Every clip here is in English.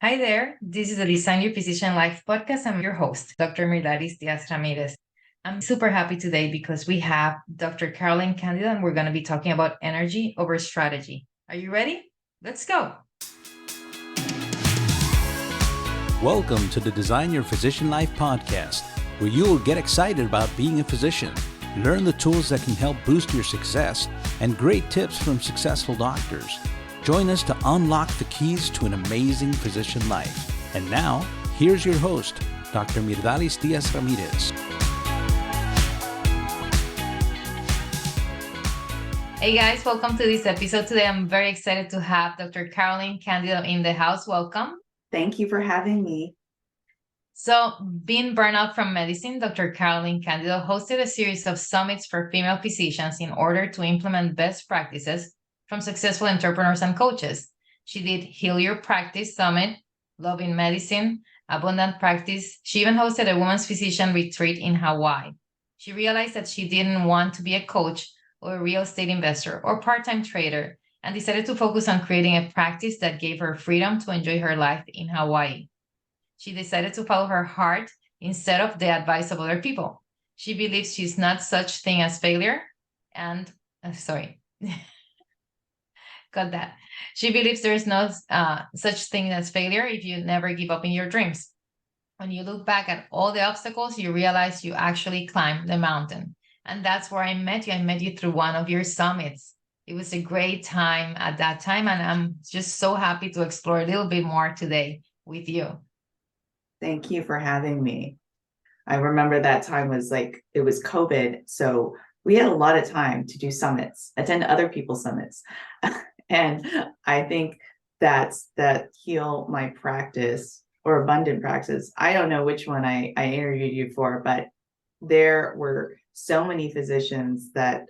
Hi there. This is the Design Your Physician Life podcast. I'm your host, Dr. Myrdalis Diaz-Ramirez. I'm super happy today because we have Dr. Carolyn Candido and we're going to be talking about energy over strategy. Are you ready? Let's go. Welcome to the Design Your Physician Life podcast, where you will get excited about being a physician, learn the tools that can help boost your success, and great tips from successful doctors. Join us to unlock the keys to an amazing physician life. And now, here's your host, Dr. Myrdalis Diaz-Ramirez. Hey guys, welcome to this episode. Today I'm very excited to have Dr. Carolyn Candido in the house. Welcome. Thank you for having me. So, being burned out from medicine, Dr. Carolyn Candido hosted a series of summits for female physicians in order to implement best practices from successful entrepreneurs and coaches. She did Heal Your Practice Summit, Love in Medicine, Abundant Practice. She even hosted a women's physician retreat in Hawaii. She realized that she didn't want to be a coach or a real estate investor or part-time trader and decided to focus on creating a practice that gave her freedom to enjoy her life in Hawaii. She decided to follow her heart instead of the advice of other people. She believes she's not such thing as failure got that. She believes there is no such thing as failure if you never give up in your dreams. When you look back at all the obstacles, you realize you actually climbed the mountain. And that's where I met you. I met you through one of your summits. It was a great time at that time. And I'm just so happy to explore a little bit more today with you. Thank you for having me. I remember that time was it was COVID. So we had a lot of time to do summits, attend other people's summits. And I think that Heal My Practice or Abundant Practice, I don't know which one I interviewed you for, but there were so many physicians that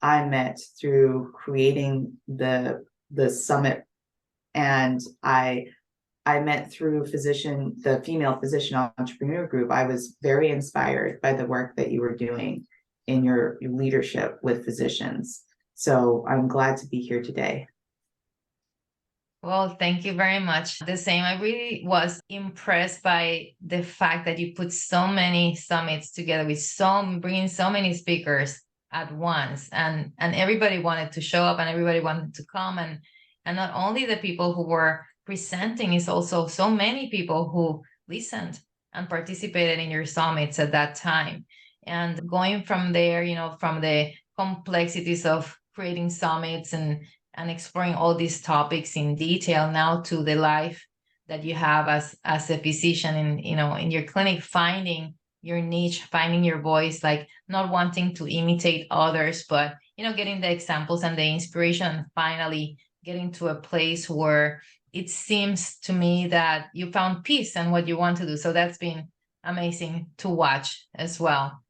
I met through creating the summit. And I met through the female physician entrepreneur group. I was very inspired by the work that you were doing in your leadership with physicians. So I'm glad to be here today. Well, thank you very much. The same. I really was impressed by the fact that you put so many summits together with bringing so many speakers at once, and everybody wanted to show up and everybody wanted to come, and not only the people who were presenting, is also so many people who listened and participated in your summits at that time. And going from there, from the complexities of creating summits and exploring all these topics in detail now to the life that you have as a physician in your clinic, finding your niche, finding your voice, like not wanting to imitate others, but getting the examples and the inspiration, and finally getting to a place where it seems to me that you found peace and what you want to do. So that's been amazing to watch as well.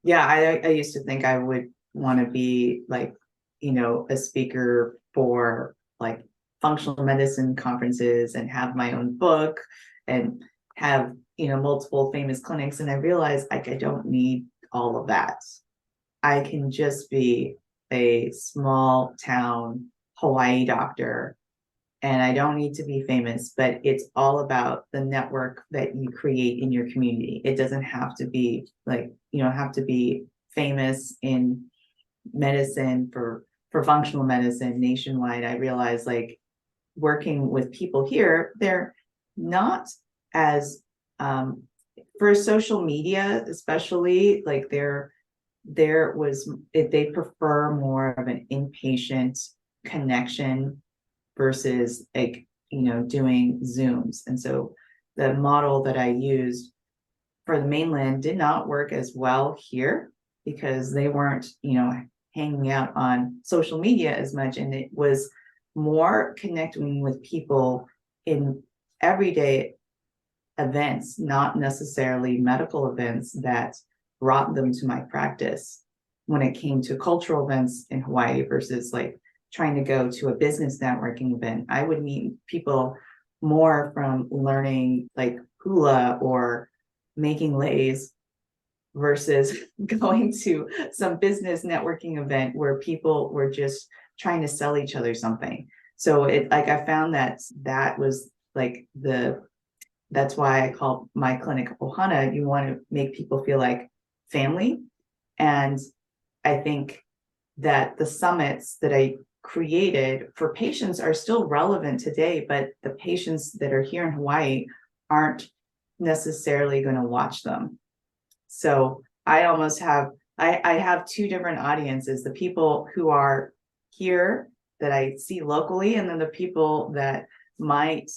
Yeah, I used to think I would want to be a speaker for functional medicine conferences and have my own book and have, multiple famous clinics. And I realized I don't need all of that. I can just be a small town Hawaii doctor, and I don't need to be famous, but it's all about the network that you create in your community. It doesn't have to be have to be famous in medicine for functional medicine nationwide. I realize working with people here, they're not as for social media, especially they prefer more of an inpatient connection versus doing Zooms. And so the model that I used for the mainland did not work as well here because they weren't, hanging out on social media as much. And it was more connecting with people in everyday events, not necessarily medical events, that brought them to my practice. When it came to cultural events in Hawaii versus trying to go to a business networking event, I would meet people more from learning hula or making leis versus going to some business networking event where people were just trying to sell each other something. So I found that was like that's why I call my clinic Ohana. You want to make people feel like family. And I think that the summits that I created for patients are still relevant today, but the patients that are here in Hawaii aren't necessarily going to watch them. So I almost have, I have two different audiences, the people who are here that I see locally, and then the people that might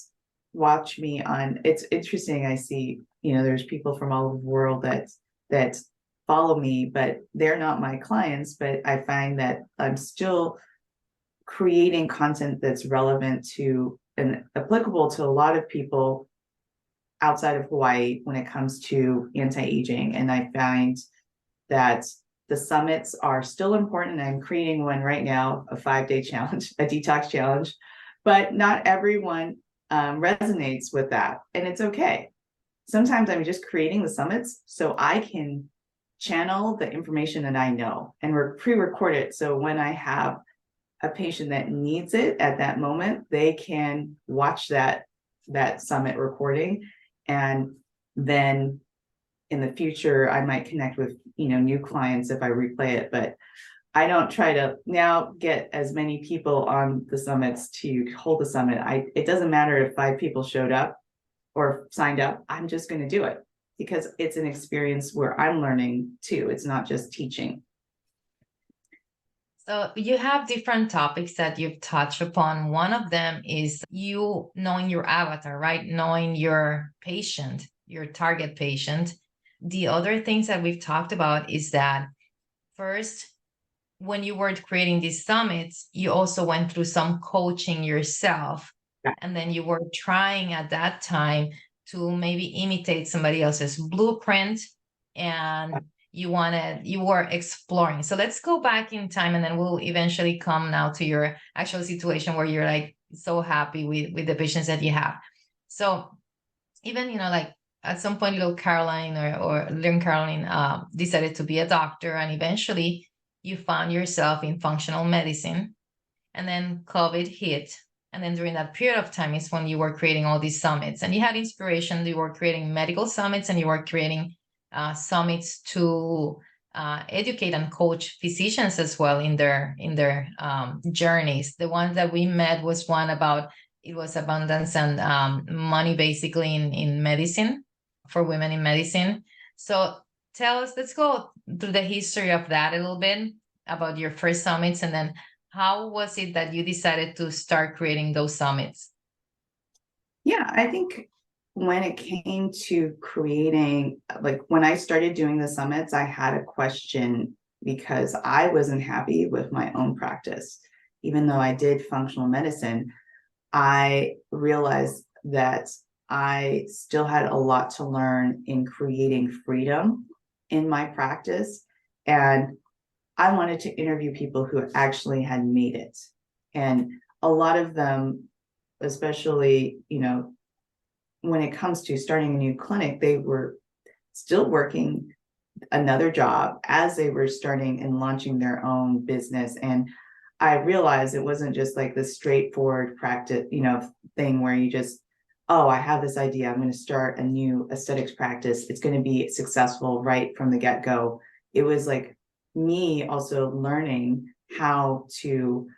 watch me on, it's interesting. I see, there's people from all over the world that follow me, but they're not my clients. But I find that I'm still creating content that's relevant to and applicable to a lot of people outside of Hawaii when it comes to anti-aging. And I find that the summits are still important. I'm creating one right now, a 5-day challenge, a detox challenge, but not everyone resonates with that. And it's okay. Sometimes I'm just creating the summits so I can channel the information that I know and pre-record it. So when I have a patient that needs it at that moment, they can watch that summit recording. And then in the future, I might connect with, new clients if I replay it, but I don't try to now get as many people on the summits to hold the summit. It doesn't matter if 5 people showed up or signed up. I'm just going to do it because it's an experience where I'm learning too. It's not just teaching. So you have different topics that you've touched upon. One of them is you knowing your avatar, right? Knowing your patient, your target patient. The other things that we've talked about is that first, when you were creating these summits, you also went through some coaching yourself. Yeah. And then you were trying at that time to maybe imitate somebody else's blueprint, and you were exploring. So let's go back in time, and then we'll eventually come now to your actual situation where you're like so happy with the patients that you have. So even, like at some point, little Caroline or little Caroline decided to be a doctor, and eventually you found yourself in functional medicine, and then COVID hit. And then during that period of time is when you were creating all these summits, and you had inspiration. You were creating medical summits, and you were creating summits to educate and coach physicians as well in their journeys. The one that we met was one about, it was abundance and money basically in medicine, for women in medicine. So tell us, let's go through the history of that a little bit, about your first summits, and then how was it that you decided to start creating those summits? Yeah, I think when it came to creating, like when I started doing the summits, I had a question because I wasn't happy with my own practice. Even though I did functional medicine, I realized that I still had a lot to learn in creating freedom in my practice. And I wanted to interview people who actually had made it. And a lot of them, especially, when it comes to starting a new clinic, they were still working another job as they were starting and launching their own business. And I realized it wasn't just like this straightforward practice, thing where you just, oh, I have this idea, I'm going to start a new aesthetics practice, it's going to be successful right from the get-go. It was like me also learning how to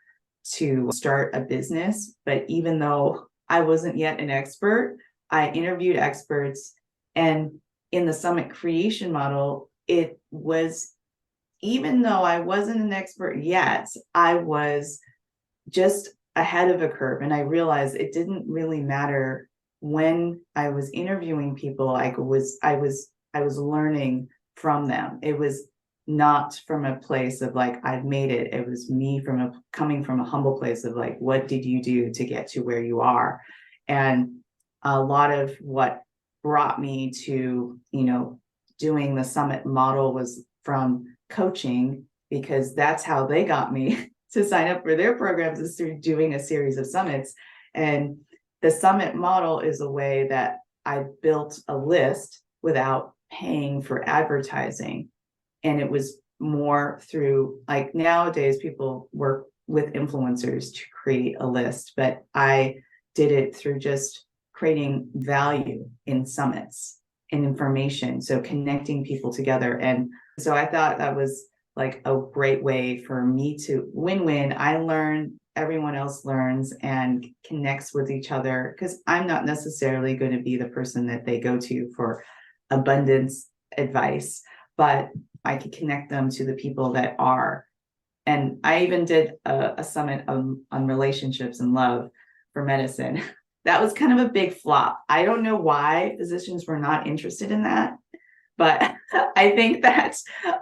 start a business. But even though I wasn't yet an expert, I interviewed experts. And in the summit creation model, it was, even though I wasn't an expert yet, I was just ahead of a curve. And I realized it didn't really matter when I was interviewing people. I was learning from them. It was not from a place of like, I've made it. It was me coming from a humble place of like, what did you do to get to where you are? And a lot of what brought me to, doing the summit model was from coaching, because that's how they got me to sign up for their programs, is through doing a series of summits. And the summit model is a way that I built a list without paying for advertising. And it was more through, like, nowadays people work with influencers to create a list, but I did it through just creating value in summits and information. So connecting people together. And so I thought that was like a great way for me to win-win. I learn, everyone else learns and connects with each other, because I'm not necessarily going to be the person that they go to for abundance advice, but I could connect them to the people that are. And I even did a summit on relationships and love for medicine. That was kind of a big flop. I don't know why physicians were not interested in that, but I think that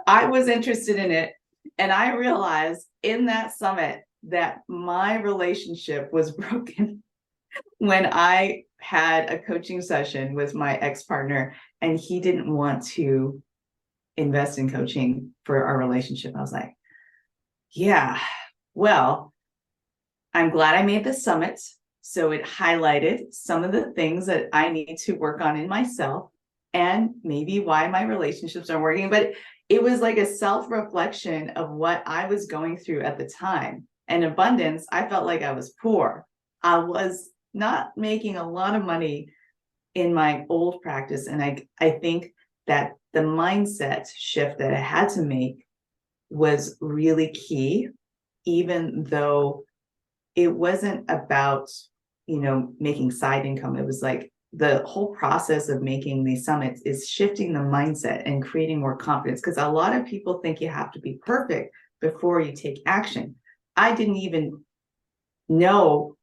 I was interested in it. And I realized in that summit that my relationship was broken when I had a coaching session with my ex-partner and he didn't want to invest in coaching for our relationship. I was like, yeah, well, I'm glad I made the summit. So it highlighted some of the things that I need to work on in myself and maybe why my relationships aren't working. But it was like a self-reflection of what I was going through at the time. And abundance, I felt like I was poor. I was not making a lot of money in my old practice. And I think that the mindset shift that I had to make was really key, even though it wasn't about, making side income. It was like the whole process of making these summits is shifting the mindset and creating more confidence, because a lot of people think you have to be perfect before you take action. I didn't even know,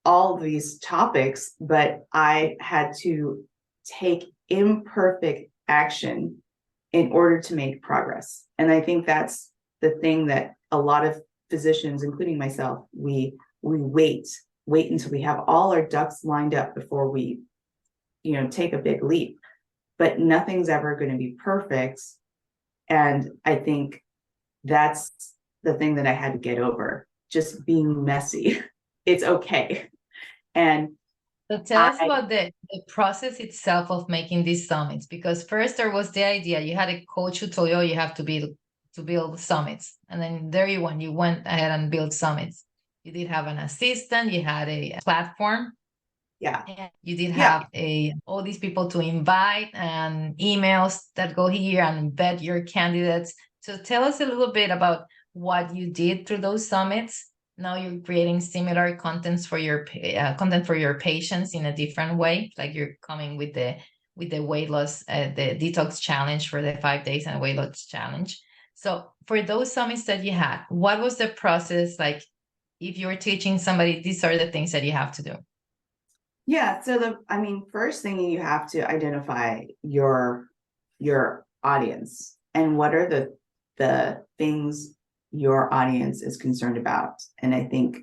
all these topics, but I had to take imperfect action in order to make progress. And I think that's the thing that a lot of physicians, including myself, we wait until we have all our ducks lined up before we, take a big leap. But nothing's ever going to be perfect. And I think that's the thing that I had to get over, just being messy. It's okay. And so tell us about the process itself of making these summits, because first there was the idea, you had a coach who told you, oh, you have to build summits. And then there you went ahead and built summits. You did have an assistant, you had a platform. Yeah. And you did have all these people to invite and emails that go here and vet your candidates. So tell us a little bit about what you did through those summits. Now you're creating similar content for your patients in a different way, like you're coming with the weight loss, the detox challenge for the 5 days and weight loss challenge. So for those summits that you had, what was the process like? If you were teaching somebody, these are the things that you have to do. Yeah. So first thing, you have to identify your audience and what are the things your audience is concerned about. And I think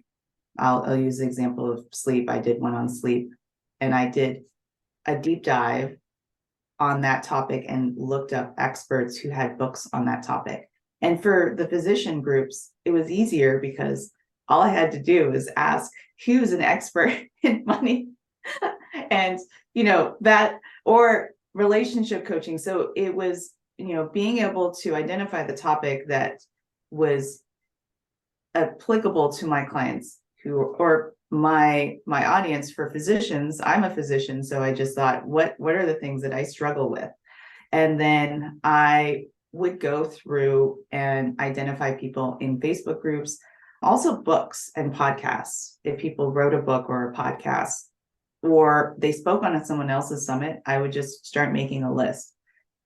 I'll use the example of sleep. I did one on sleep, and I did a deep dive on that topic and looked up experts who had books on that topic. And for the physician groups, it was easier because all I had to do was ask who's an expert in money and, that, or relationship coaching. So it was, being able to identify the topic that was applicable to my clients or my audience. For physicians, I'm a physician. So I just thought, what are the things that I struggle with? And then I would go through and identify people in Facebook groups, also books and podcasts. If people wrote a book or a podcast, or they spoke on someone else's summit, I would just start making a list.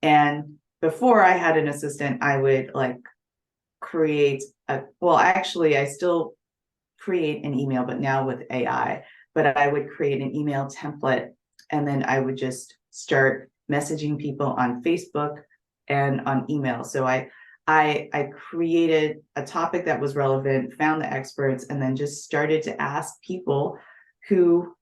And before I had an assistant, I would create I still create an email, but now with AI, but I would create an email template, and then I would just start messaging people on Facebook and on email. So I created a topic that was relevant, found the experts, and then just started to ask people who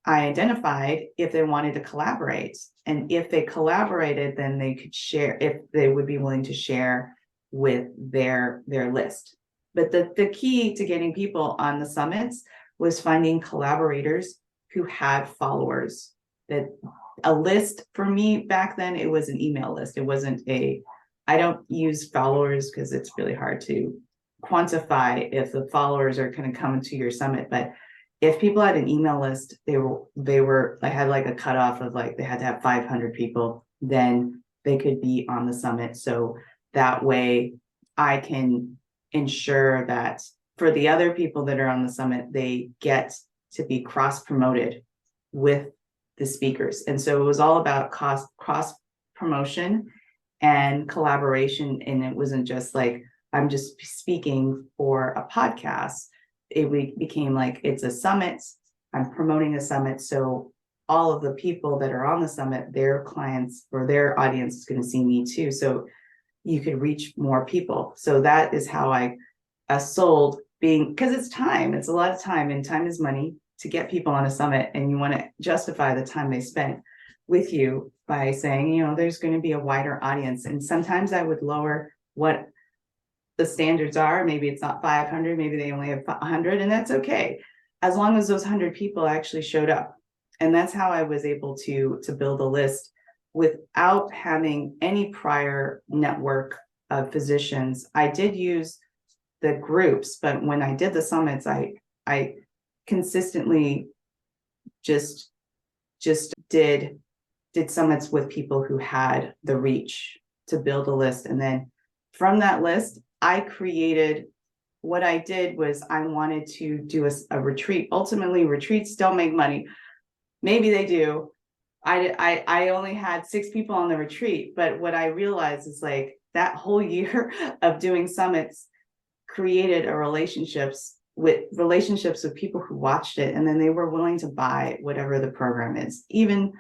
I identified if they wanted to collaborate. And if they collaborated, then they could share, if they would be willing to share with their list. But the key to getting people on the summits was finding collaborators who had followers. That a list for me back then, it was an email list. It wasn't I don't use followers because it's really hard to quantify if the followers are going to come to your summit. But if people had an email list, I had like a cutoff of like, they had to have 500 people, then they could be on the summit. So that way I can ensure that for the other people that are on the summit, they get to be cross promoted with the speakers. And so it was all about cross promotion and collaboration. And it wasn't just like, I'm just speaking for a podcast. It became like, it's a summit. I'm promoting a summit. So all of the people that are on the summit, their clients or their audience is going to see me too. So you could reach more people. So that is how I sold, because it's time. It's a lot of time, and time is money to get people on a summit. And you want to justify the time they spent with you by saying, there's going to be a wider audience. And sometimes I would lower what the standards are. Maybe it's not 500, maybe they only have 100, and that's okay, as long as those 100 people actually showed up. And that's how I was able to build a list without having any prior network of physicians. I did use the groups, but when I did the summits, I consistently just did summits with people who had the reach to build a list. And then from that list, I created, what I did was I wanted to do a retreat. Ultimately, retreats don't make money. Maybe they do. I only had 6 people on the retreat, but what I realized is like that whole year of doing summits created relationships with people who watched it, and then they were willing to buy whatever the program is, even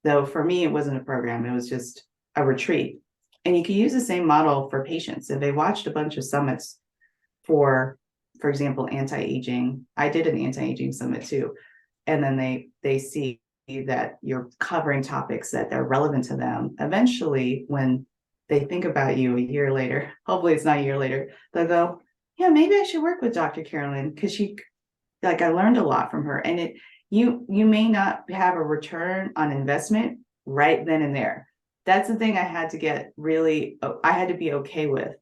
though for me it wasn't a program, it was just a retreat. And you can use the same model for patients. If they watched a bunch of summits for example, anti-aging, I did an anti-aging summit too, and then they see that you're covering topics that are relevant to them. Eventually, when they think about you a year later, hopefully it's not a year later, they'll go, yeah, maybe I should work with Dr. Carolyn, because I learned a lot from her. And you may not have a return on investment right then and there. That's the thing I had to be okay with.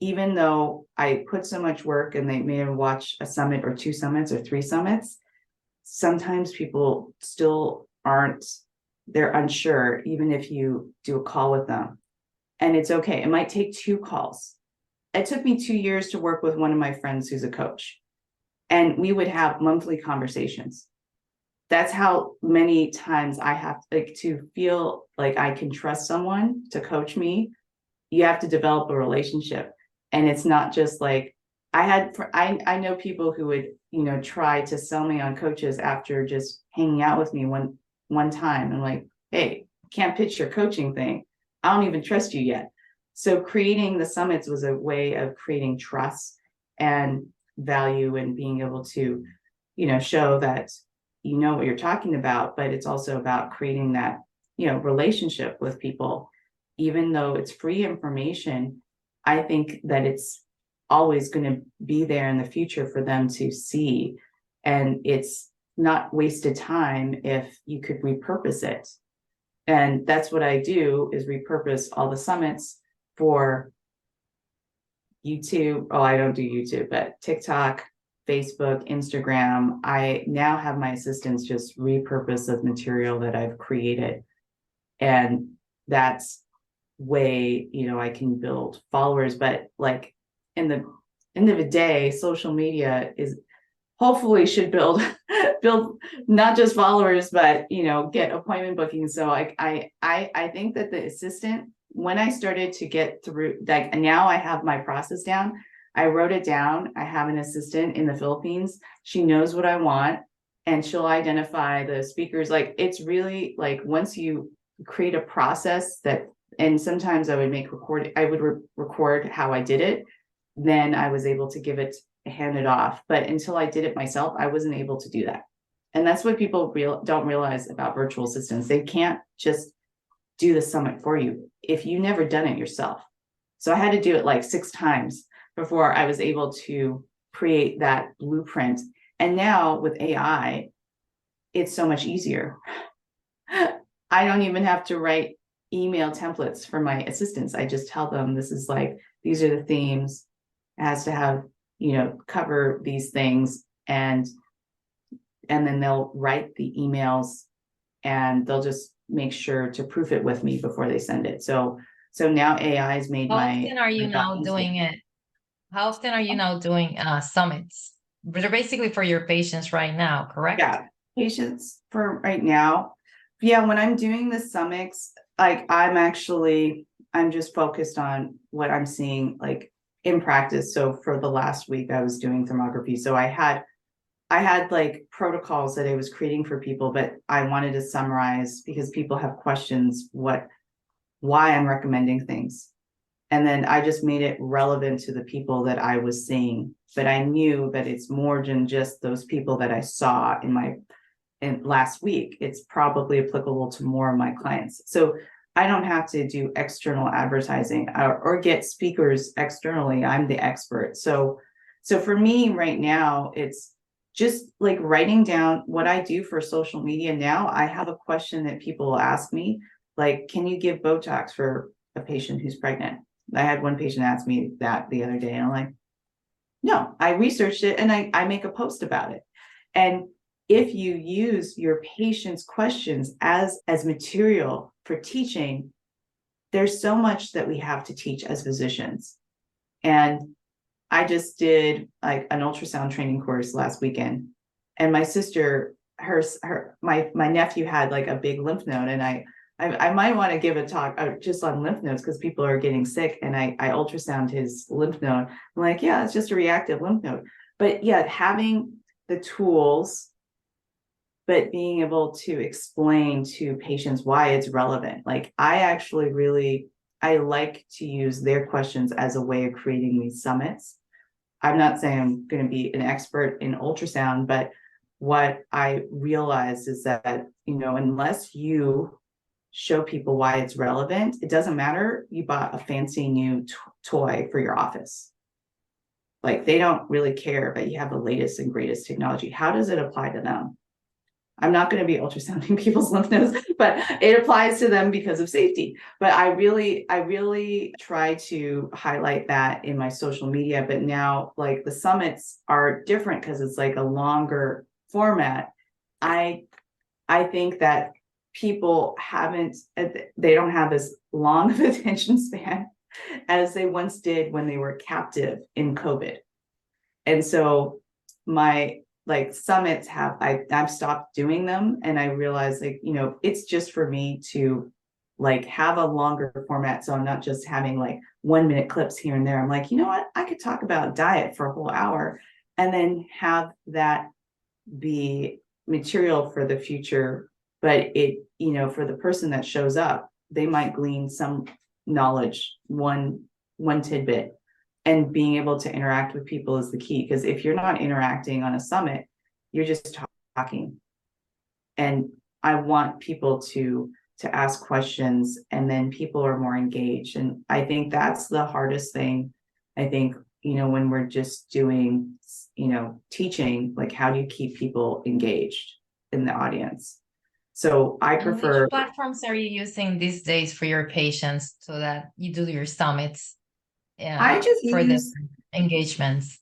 Even though I put so much work and they may have watched a summit or 2 summits or 3 summits, sometimes people still they're unsure, even if you do a call with them. And it's okay. It might take 2 calls. It took me 2 years to work with one of my friends who's a coach, and we would have monthly conversations. That's how many times I have to feel like I can trust someone to coach me. You have to develop a relationship. And it's not just like I know people who would, try to sell me on coaches after just hanging out with me one time. And like, hey, can't pitch your coaching thing. I don't even trust you yet. So creating the summits was a way of creating trust and value, and being able to, show that you know what you're talking about, but it's also about creating that, relationship with people. Even though it's free information, I think that it's always going to be there in the future for them to see. And it's not wasted time if you could repurpose it. And that's what I do, is repurpose all the summits for YouTube. Oh, I don't do YouTube, but TikTok, Facebook, Instagram. I now have my assistants just repurpose the material that I've created. And that's way, I can build followers. But like in the end of the day, social media hopefully should build not just followers, but get appointment bookings. So I think that the assistant, when I started to get through, like now I have my process down. I wrote it down. I have an assistant in the Philippines. She knows what I want, and she'll identify the speakers. Like, it's really like, once you create a process and sometimes I would record how I did it. Then I was able to hand it off. But until I did it myself, I wasn't able to do that. And that's what people don't realize about virtual assistants. They can't just do the summit for you if you've never done it yourself. So I had to do it like 6 times before I was able to create that blueprint. And now with AI, it's so much easier. I don't even have to write email templates for my assistants. I just tell them, these are the themes. It has to have, cover these things. And and then they'll write the emails and they'll just make sure to proof it with me before they send it. So now AI has made How my often are you my now documents- doing it? How often are you now doing summits? But they're basically for your patients right now, correct? Yeah, patients for right now. Yeah, when I'm doing the summits, like I'm just focused on what I'm seeing like in practice. So for the last week I was doing thermography. So I had like protocols that I was creating for people, but I wanted to summarize because people have questions why I'm recommending things. And then I just made it relevant to the people that I was seeing. But I knew that it's more than just those people that I saw in last week. It's probably applicable to more of my clients. So I don't have to do external advertising or get speakers externally. I'm the expert. So for me right now, it's just like writing down what I do for social media now. I have a question that people will ask me, like, can you give Botox for a patient who's pregnant? I had one patient ask me that the other day, and I'm like, no, I researched it and I make a post about it. And if you use your patient's questions as material for teaching, there's so much that we have to teach as physicians. And I just did like an ultrasound training course last weekend, and my sister, my nephew had like a big lymph node, and I might want to give a talk just on lymph nodes because people are getting sick, and I ultrasound his lymph node. I'm like, yeah, it's just a reactive lymph node. But yeah, having the tools, but being able to explain to patients why it's relevant. Like I like to use their questions as a way of creating these summits. I'm not saying I'm going to be an expert in ultrasound, but what I realized is that, unless you show people why it's relevant, it doesn't matter you bought a fancy new toy for your office. Like, they don't really care, but you have the latest and greatest technology. How does it apply to them? I'm not going to be ultrasounding people's lymph nodes, but it applies to them because of safety. But I really try to highlight that in my social media. But now, like, the summits are different because it's like a longer format. I think that people they don't have as long of attention span as they once did when they were captive in COVID. And so my summits I've stopped doing them, and I realized it's just for me to have a longer format. So I'm not just having 1 minute clips here and there. I'm like, you know what? I could talk about diet for a whole hour and then have that be material for the future. But for the person that shows up, they might glean some knowledge, one tidbit. And being able to interact with people is the key, because if you're not interacting on a summit, you're just talking. And I want people to ask questions, and then people are more engaged. And I think that's the hardest thing. I think, when we're just doing, teaching, how do you keep people engaged in the audience? So I prefer. Which platforms are you using these days for your patients so that you do your summits? I just for the engagements.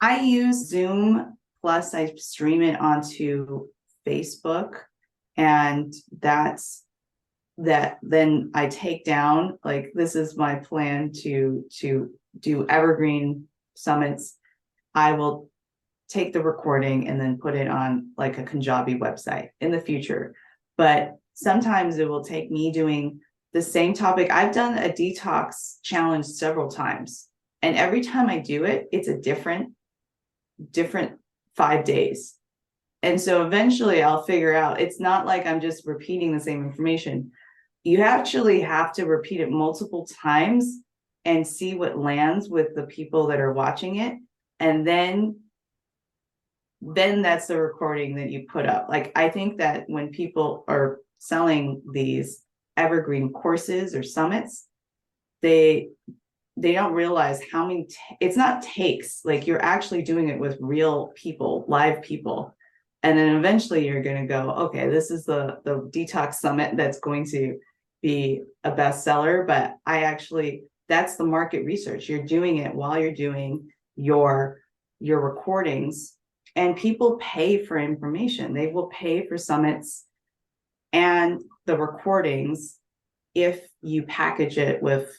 I use Zoom, plus I stream it onto Facebook, and then I take down, this is my plan to do evergreen summits. I will take the recording and then put it on a Kajabi website in the future. But sometimes it will take me doing the same topic. I've done a detox challenge several times, and every time I do it, it's a different 5 days. And so eventually I'll figure out, it's not like I'm just repeating the same information. You actually have to repeat it multiple times and see what lands with the people that are watching it. And then that's the recording that you put up. I think that when people are selling these evergreen courses or summits, they don't realize how many it's not takes. You're actually doing it with real people, live people. And then eventually you're going to go, okay, this is the detox summit that's going to be a bestseller. But that's the market research. You're doing it while you're doing your recordings, And people pay for information. They will pay for summits and the recordings if you package it with,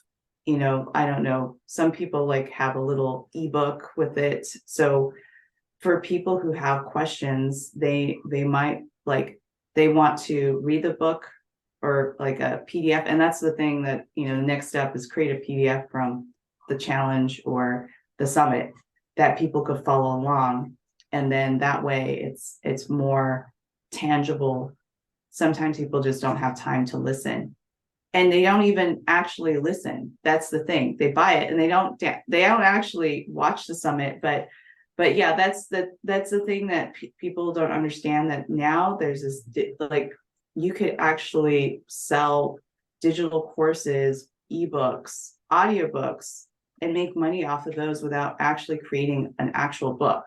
I don't know, some people like have a little ebook with it. So for people who have questions, they might they want to read the book or like a PDF. And that's the thing that, the next step is create a PDF from the challenge or the summit that people could follow along. And then that way it's more tangible. Sometimes people just don't have time to listen, and they don't even actually listen. That's the thing. They buy it and they don't actually watch the summit. But yeah, that's the thing that people don't understand, that now there's this, like, you could actually sell digital courses, ebooks, audiobooks, and make money off of those without actually creating an actual book.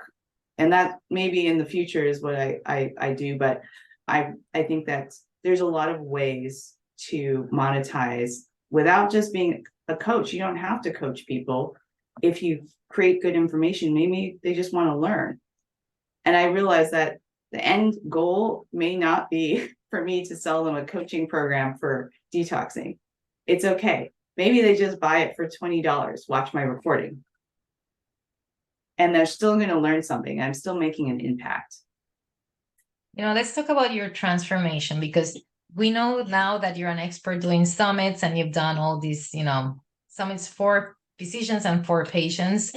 And that maybe in the future is what I do, but I think that there's a lot of ways to monetize without just being a coach. You don't have to coach people. If you create good information, maybe they just want to learn. And I realize that the end goal may not be for me to sell them a coaching program for detoxing. It's okay. Maybe they just buy it for $20, watch my recording, and they're still going to learn something. I'm still making an impact. Let's talk about your transformation, because we know now that you're an expert doing summits and you've done all these, summits for physicians and for patients.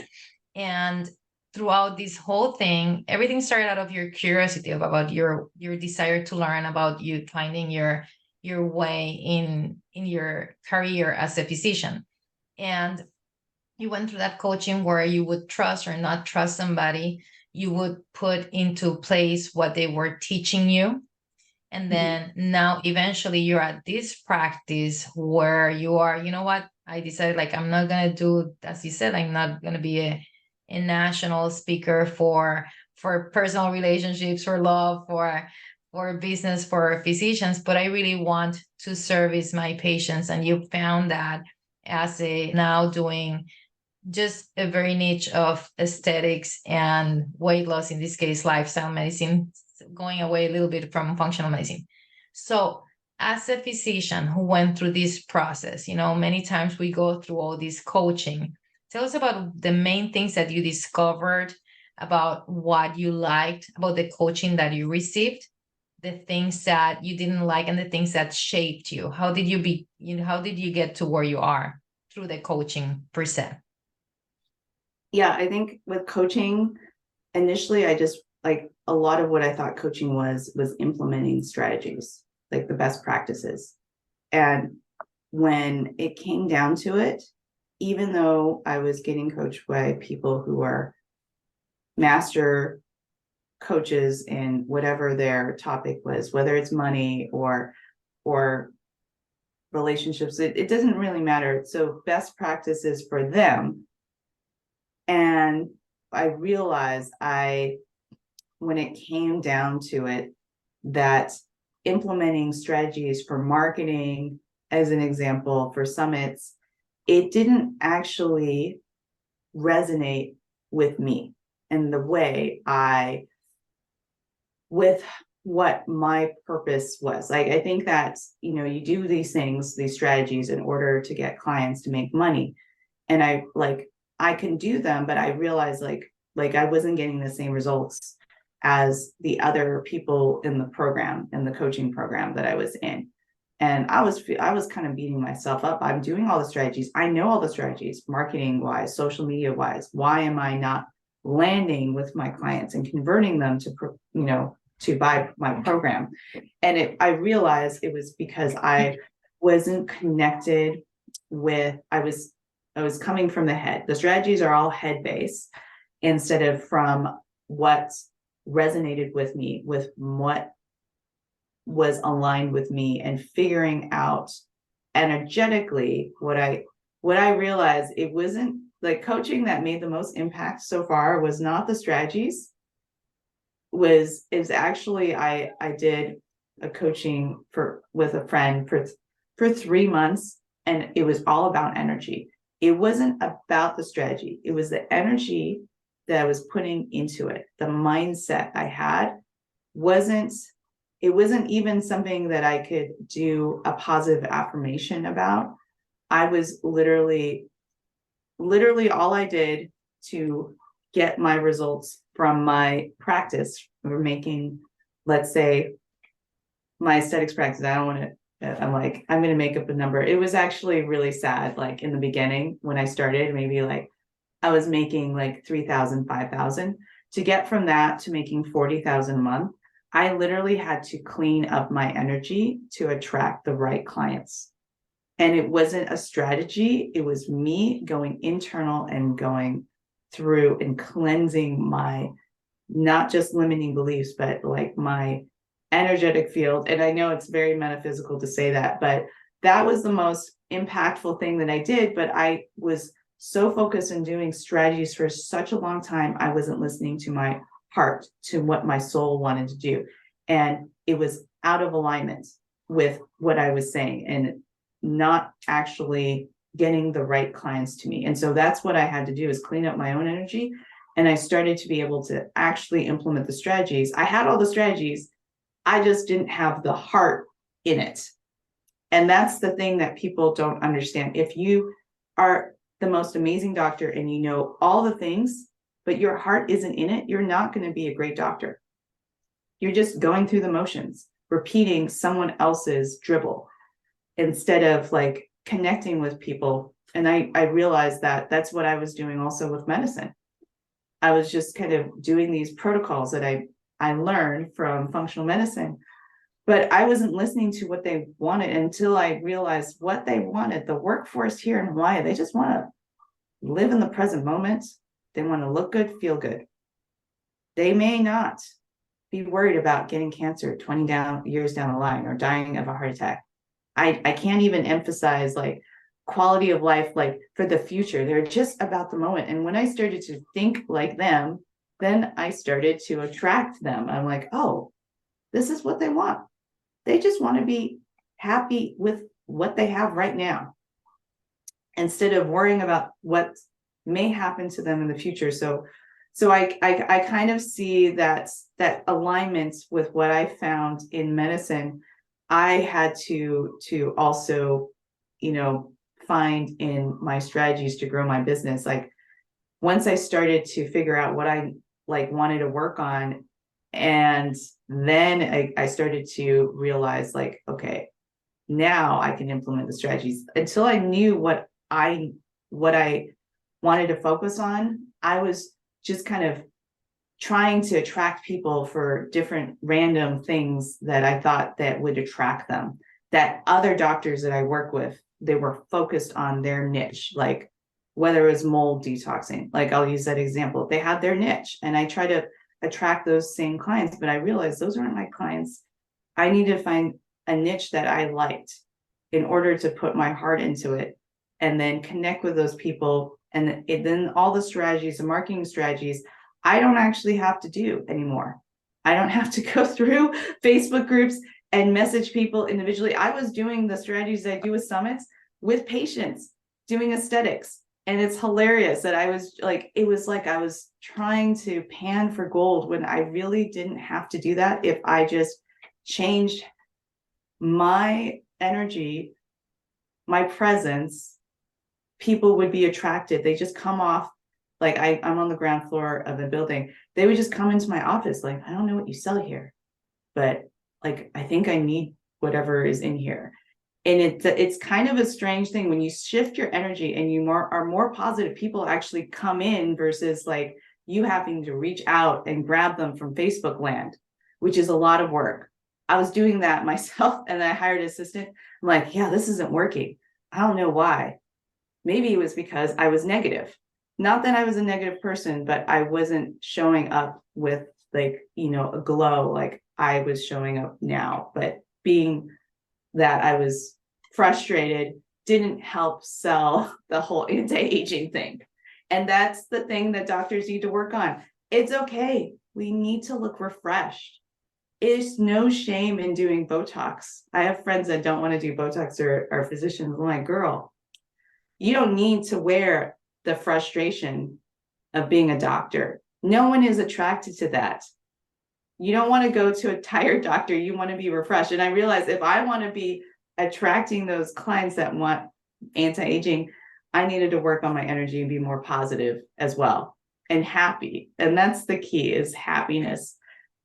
And throughout this whole thing, everything started out of your curiosity about your desire to learn, about you finding your way in your career as a physician. And you went through that coaching where you would trust or not trust somebody. You would put into place what they were teaching you. And then now eventually you're at this practice where you are, what? I decided, like, I'm not going to do, as you said, I'm not going to be a national speaker for personal relationships, for love, for business, for physicians, but I really want to service my patients. And you found that as a now doing just a very niche of aesthetics and weight loss, in this case, lifestyle medicine, going away a little bit from functional medicine. So as a physician who went through this process, many times we go through all this coaching. Tell us about the main things that you discovered, about what you liked about the coaching that you received, the things that you didn't like, and the things that shaped you. How did you get to where you are through the coaching per se? Yeah, I think with coaching, initially, I just, like, a lot of what I thought coaching was implementing strategies, like the best practices. And when it came down to it, even though I was getting coached by people who are master coaches in whatever their topic was, whether it's money or relationships, it doesn't really matter. So best practices for them. And I realized when it came down to it, that implementing strategies for marketing, as an example, for summits, it didn't actually resonate with me and the way with what my purpose was. Like, I think that, you do these things, these strategies, in order to get clients to make money. And I can do them, but I realized like I wasn't getting the same results as the other people in the program, in the coaching program that I was in. And I was kind of beating myself up. I'm doing all the strategies. I know all the strategies, marketing wise, social media wise. Why am I not landing with my clients and converting them to buy my program? And I realized it was because I wasn't connected with, I was coming from the head. The strategies are all head based instead of from what resonated with me, with what was aligned with me, and figuring out energetically what I realized. It wasn't like coaching that made the most impact so far was not the strategies. Is actually I did a coaching with a friend for 3 months, and it was all about energy. It wasn't about the strategy. It was the energy that I was putting into it, the mindset I had wasn't even something that I could do a positive affirmation about. I was literally all I did to get my results from my practice for making, let's say, my aesthetics practice. I don't want to, I'm like, I'm going to make up a number. It was actually really sad. Like in the beginning, when I started, maybe like I was making like 3,000, 5,000. To get from that to making 40,000 a month, I literally had to clean up my energy to attract the right clients. And it wasn't a strategy. It was me going internal and going through and cleansing my, not just limiting beliefs, but like my energetic field. And I know it's very metaphysical to say that, but that was the most impactful thing that I did. But I was so focused on doing strategies for such a long time, I wasn't listening to my heart, to what my soul wanted to do. And it was out of alignment with what I was saying and not actually getting the right clients to me. And so that's what I had to do, is clean up my own energy. And I started to be able to actually implement the strategies. I had all the strategies, I just didn't have the heart in it. And that's the thing that people don't understand. If you are the most amazing doctor and you know all the things, but your heart isn't in it, you're not going to be a great doctor. You're just going through the motions, repeating someone else's dribble instead of like connecting with people. And I realized that that's what I was doing also with medicine. I was just kind of doing these protocols that I learned from functional medicine, but I wasn't listening to what they wanted until I realized what they wanted. The workforce here in Hawaii, they just want to live in the present moment. They want to look good, feel good. They may not be worried about getting cancer 20 years down the line or dying of a heart attack. I can't even emphasize like quality of life, like for the future. They're just about the moment. And when I started to think like them, then I started to attract them. I'm like, oh, this is what they want. They just want to be happy with what they have right now, instead of worrying about what may happen to them in the future. So I kind of see that alignment with what I found in medicine. I had to also, find in my strategies to grow my business. Like once I started to figure out what I like wanted to work on, and then I started to realize like, okay, now I can implement the strategies. Until I knew what I wanted to focus on, I was just kind of trying to attract people for different random things that I thought that would attract them. That other doctors that I work with, they were focused on their niche, like whether it was mold detoxing, like I'll use that example. They had their niche and I try to attract those same clients, but I realized those aren't my clients. I need to find a niche that I liked in order to put my heart into it and then connect with those people. And then all the strategies, the marketing strategies, I don't actually have to do anymore. I don't have to go through Facebook groups and message people individually. I was doing the strategies I do with summits with patients doing aesthetics. And it's hilarious that I was like, it was like I was trying to pan for gold when I really didn't have to do that. If I just changed my energy, my presence, people would be attracted. They just come off, like I'm on the ground floor of the building. They would just come into my office like, I don't know what you sell here, but like, I think I need whatever is in here. And it's kind of a strange thing when you shift your energy and you are more positive, people actually come in versus like you having to reach out and grab them from Facebook land, which is a lot of work. I was doing that myself and then I hired an assistant. I'm like, yeah, this isn't working. I don't know why. Maybe it was because I was negative. Not that I was a negative person, but I wasn't showing up with like, a glow like I was showing up now. But being that I was frustrated didn't help sell the whole anti-aging thing. And that's the thing that doctors need to work on. It's okay. We need to look refreshed. It's no shame in doing Botox. I have friends that don't want to do Botox or physicians. I'm like, girl, you don't need to wear the frustration of being a doctor. No one is attracted to that. You don't want to go to a tired doctor. You want to be refreshed. And I realized if I want to be attracting those clients that want anti-aging, I needed to work on my energy and be more positive as well and happy. And that's the key, is happiness.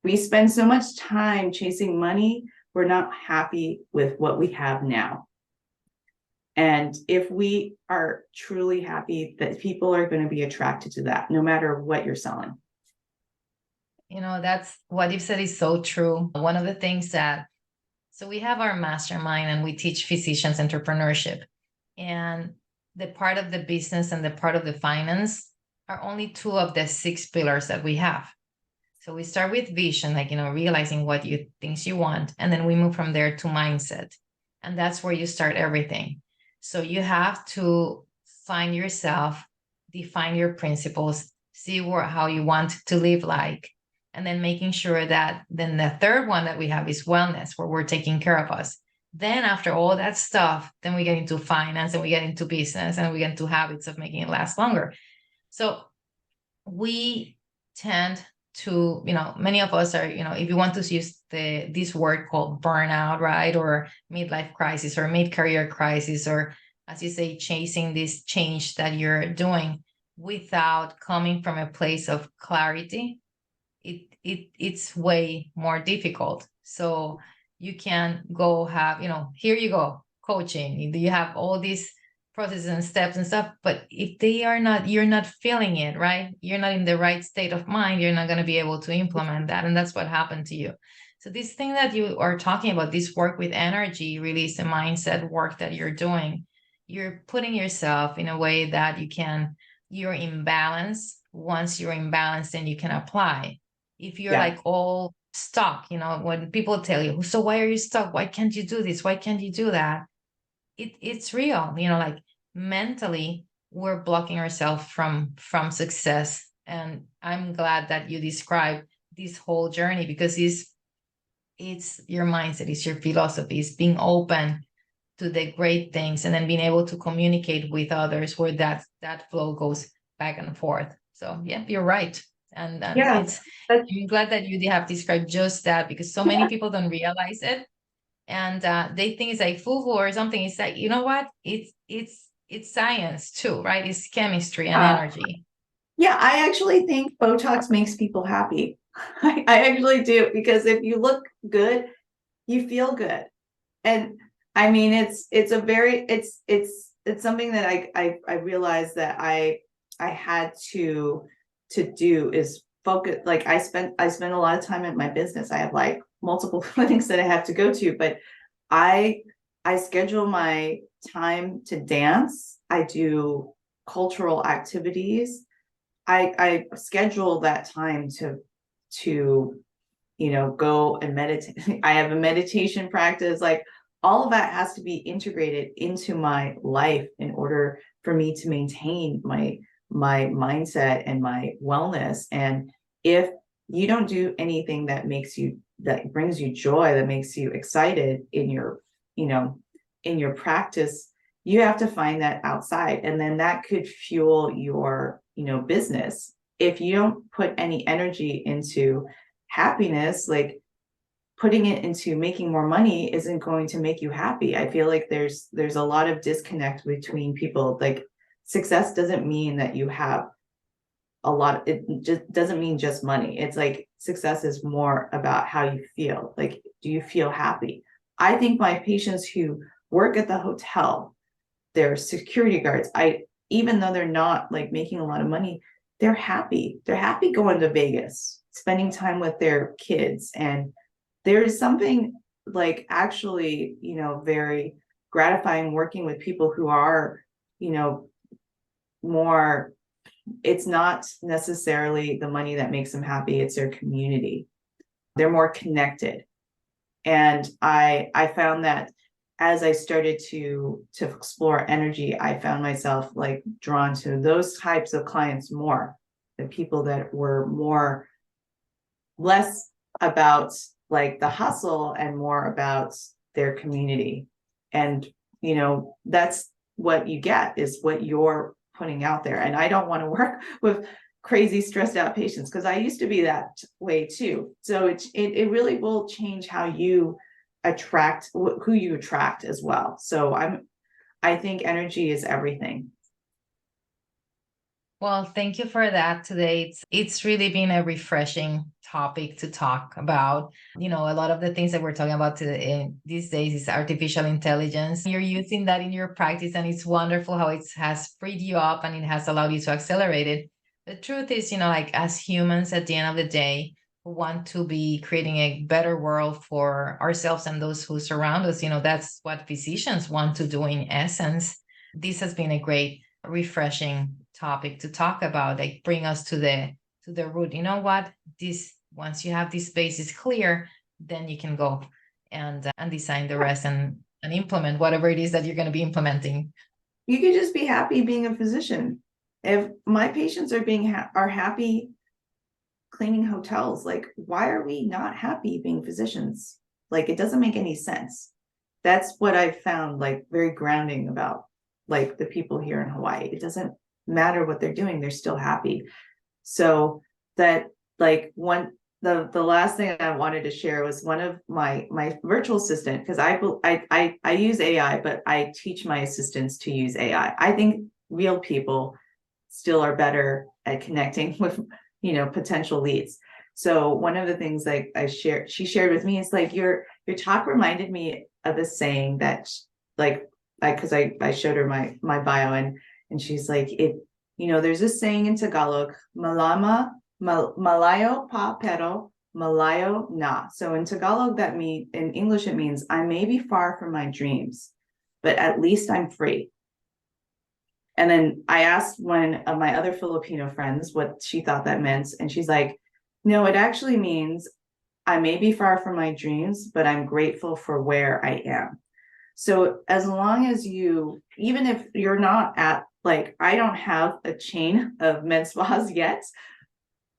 We spend so much time chasing money. We're not happy with what we have now. And if we are truly happy, that people are going to be attracted to that, no matter what you're selling. That's what you've said is so true. One of the things so we have our mastermind and we teach physicians entrepreneurship. And the part of the business and the part of the finance are only 2 of the 6 pillars that we have. So we start with vision, like, realizing what things you want. And then we move from there to mindset. And that's where you start everything. So you have to find yourself, define your principles, see how you want to live like, and then making sure that then the third one that we have is wellness, where we're taking care of us. Then after all that stuff, then we get into finance and we get into business and we get into habits of making it last longer. So we tend to, many of us are, if you want to use this word called burnout, right? Or midlife crisis or mid-career crisis, or as you say, chasing this change that you're doing without coming from a place of clarity, it's way more difficult. So you can go have, here you go, coaching. You have all these processes and steps and stuff, but if you're not feeling it, right? You're not in the right state of mind, you're not going to be able to implement that. And that's what happened to you. So this thing that you are talking about, this work with energy, really is a mindset work that you're doing. You're putting yourself in a way that you're in balance. Once you're in balance, then you can apply. If you're like all stuck, when people tell you, so why are you stuck? Why can't you do this? Why can't you do that? It's real, like mentally we're blocking ourselves from success. And I'm glad that you described this whole journey, because it's your mindset, it's your philosophy, it's being open to the great things, and then being able to communicate with others where that flow goes back and forth. So yeah, you're right. And I'm glad that you have described just that, because so many people don't realize it. And they think it's like foo-foo or something. It's like, you know what? It's science too, right? It's chemistry and energy. Yeah, I actually think Botox makes people happy. I actually do, because if you look good, you feel good. And I mean, it's something that I realized that I had to do, is focus. Like I spend a lot of time at my business. I have like multiple clinics that I have to go to, but I schedule my time to dance. I do cultural activities. I schedule that time to go and meditate. I have a meditation practice. Like all of that has to be integrated into my life in order for me to maintain my mindset and my wellness. And if you don't do anything that brings you joy, that makes you excited in your practice, you have to find that outside. And then that could fuel your, business. If you don't put any energy into happiness, like putting it into making more money isn't going to make you happy. I feel like there's a lot of disconnect between people. Like success doesn't mean that you have a lot. It just doesn't mean just money. It's like success is more about how you feel. Like, do you feel happy? I think my patients who work at the hotel, they're security guards, even though they're not like making a lot of money, they're happy. They're happy going to Vegas, spending time with their kids. And there's something like actually, very gratifying working with people who are, more, it's not necessarily the money that makes them happy, it's their community. They're more connected. And I found that as I started to explore energy, I found myself like drawn to those types of clients more, the people that were less about like the hustle and more about their community. And, that's what you get, is what you're putting out there. And I don't want to work with crazy stressed out patients, because I used to be that way too. So it really will change how you attract who you attract as well. So I think energy is everything. Well, thank you for that today. It's really been a refreshing topic to talk about. You know, a lot of the things that we're talking about today, these days is artificial intelligence. You're using that in your practice, and it's wonderful how it has freed you up and it has allowed you to accelerate it. The truth is, you know, like as humans at the end of the day, who want to be creating a better world for ourselves and those who surround us, you know, that's what physicians want to do in essence. This has been a great refreshing topic to talk about, like bring us to the root. You know what, this, once you have this basis clear, then you can go and design the rest and implement whatever it is that you're going to be implementing. You can just be happy being a physician. If my patients are happy cleaning hotels, like why are we not happy being physicians? Like it doesn't make any sense. That's what I've found like very grounding about like the people here in Hawaii. It doesn't matter what they're doing, they're still happy. So that like the last thing I wanted to share was one of my virtual assistant, because I use AI, but I teach my assistants to use AI. I think real people still are better at connecting with, you know, potential leads. So one of the things like she shared with me is like your talk reminded me of a saying that like because I showed her my bio, and she's like, it, you know, there's this saying in Tagalog, malayo pa pero malayo na. So in Tagalog, in English, it means I may be far from my dreams, but at least I'm free. And then I asked one of my other Filipino friends what she thought that meant. And she's like, no, it actually means I may be far from my dreams, but I'm grateful for where I am. So as long as you, even if you're not at, like, I don't have a chain of med spas yet,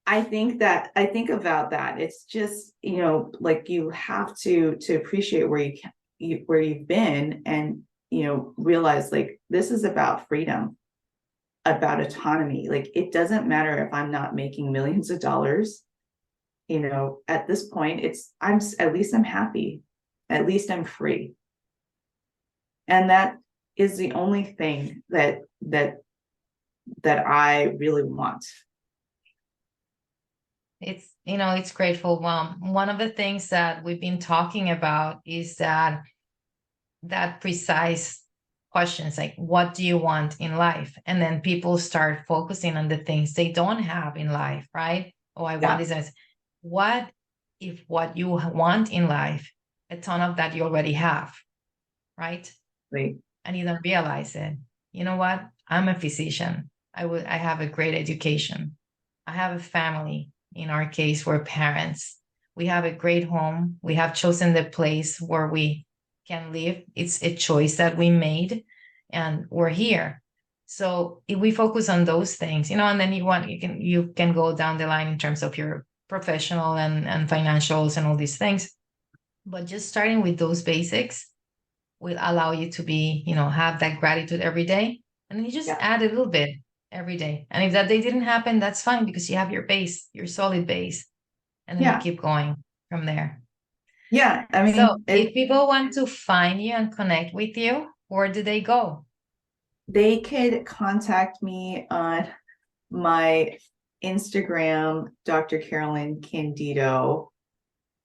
I think about that. It's just, you know, like you have to appreciate where you've been, and, you know, realize like this is about freedom, about autonomy. Like it doesn't matter if I'm not making millions of dollars, you know, at this point, at least I'm happy, at least I'm free. And that is the only thing that I really want. It's, you know, it's grateful. One of the things that we've been talking about is that precise questions like, what do you want in life? And then people start focusing on the things they don't have in life, right? Oh, I want this. What if what you want in life, a ton of that you already have, right? Right. And you don't realize it. You know what? I'm a physician. I have a great education. I have a family. In our case, we're parents. We have a great home. We have chosen the place where we can live. It's a choice that we made, and we're here. So if we focus on those things, you know, and then you can go down the line in terms of your professional and financials and all these things. But just starting with those basics will allow you to be, you know, have that gratitude every day. And then you just add a little bit every day. And if that day didn't happen, that's fine, because you have your base, your solid base. And then you keep going from there. Yeah. I mean, so if people want to find you and connect with you, where do they go? They could contact me on my Instagram, Dr. Carolyn Candido.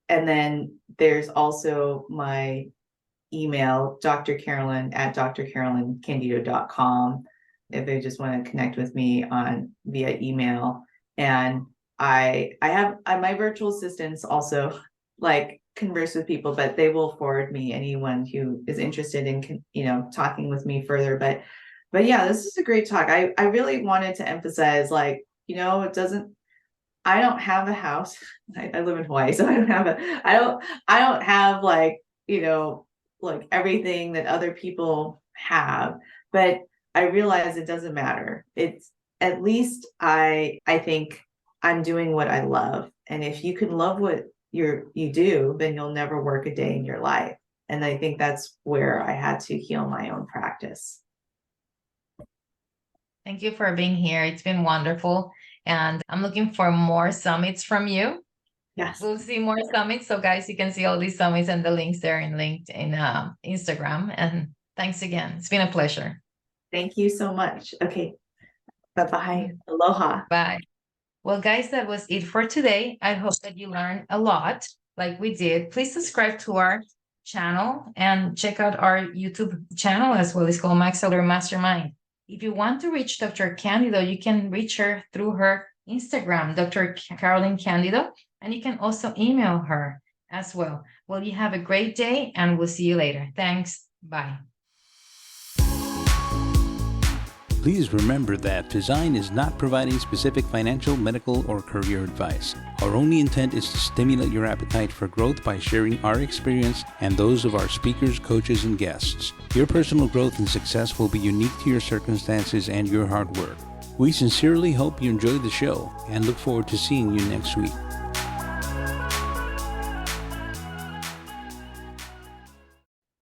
And then there's also my email, drcarolyn@drcarolyncandido.com, if they just want to connect with me via email. And I have my virtual assistants also like converse with people, but they will forward me anyone who is interested in, you know, talking with me further. But yeah, this is a great talk. I really wanted to emphasize, like, you know, I don't have a house. I live in Hawaii, so I don't have like, you know, like everything that other people have, but I realize it doesn't matter. It's, at least I think I'm doing what I love. And if you can love what you do, then you'll never work a day in your life. And I think that's where I had to heal my own practice. Thank you for being here. It's been wonderful. And I'm looking for more summits from you. Yes. We'll see more summits. So guys, you can see all these summits and the links there in Instagram. And thanks again. It's been a pleasure. Thank you so much. Okay. Bye-bye. Aloha. Bye. Well, guys, that was it for today. I hope that you learned a lot like we did. Please subscribe to our channel and check out our YouTube channel as well. It's called Maxillary Mastermind. If you want to reach Dr. Candido, you can reach her through her Instagram, Dr. Carolyn Candido, and you can also email her as well. Well, you have a great day and we'll see you later. Thanks. Bye. Please remember that Design is not providing specific financial, medical, or career advice. Our only intent is to stimulate your appetite for growth by sharing our experience and those of our speakers, coaches, and guests. Your personal growth and success will be unique to your circumstances and your hard work. We sincerely hope you enjoyed the show and look forward to seeing you next week.